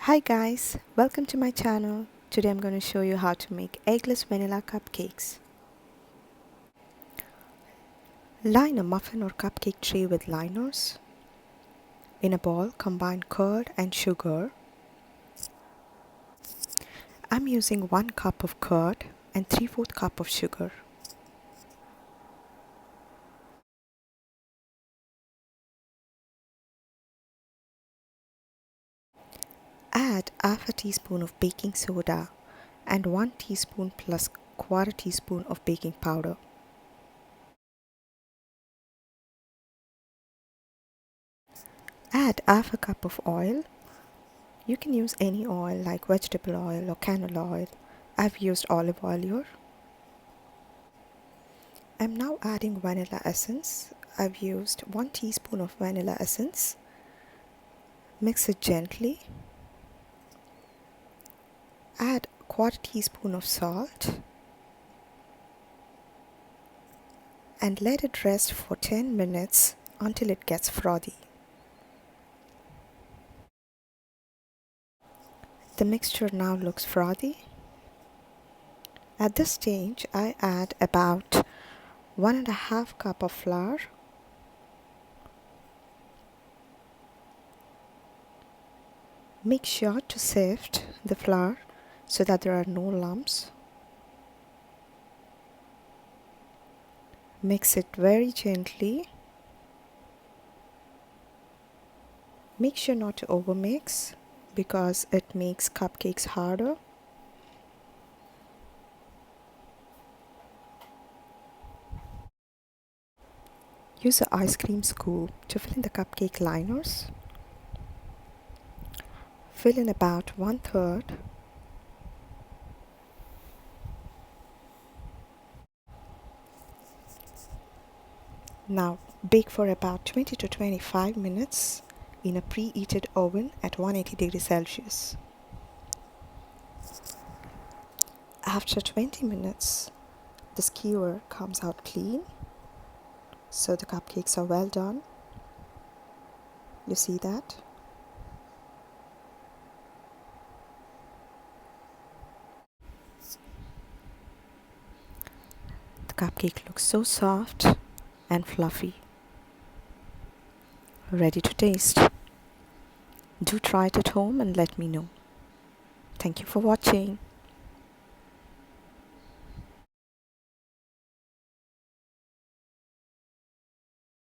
Hi guys, welcome to my channel. Today I'm going to show you how to make eggless vanilla cupcakes. Line a muffin or cupcake tray with liners. In a bowl, combine curd and sugar. I'm using 1 cup of curd and 3/4 cup of sugar. Add half a teaspoon of baking soda and 1 teaspoon plus quarter teaspoon of baking powder. Add half a cup of oil. You can use any oil like vegetable oil or canola oil. I've used olive oil here. I'm now adding vanilla essence. I've used 1 teaspoon of vanilla essence. Mix it gently. Add quarter teaspoon of salt and let it rest for 10 minutes until it gets frothy. The mixture now looks frothy. At this stage, I add about 1.5 cup of flour, make sure to sift the flour so that there are no lumps. Mix it very gently. Make sure not to overmix because it makes cupcakes harder. Use an ice cream scoop to fill in the cupcake liners. Fill in about 1/3. Now bake for about 20 to 25 minutes in a preheated oven at 180 degrees Celsius. After 20 minutes, the skewer comes out clean, so the cupcakes are well done. You see that? The cupcake looks so soft and fluffy. Ready to taste. Do try it at home and let me know. Thank you for watching.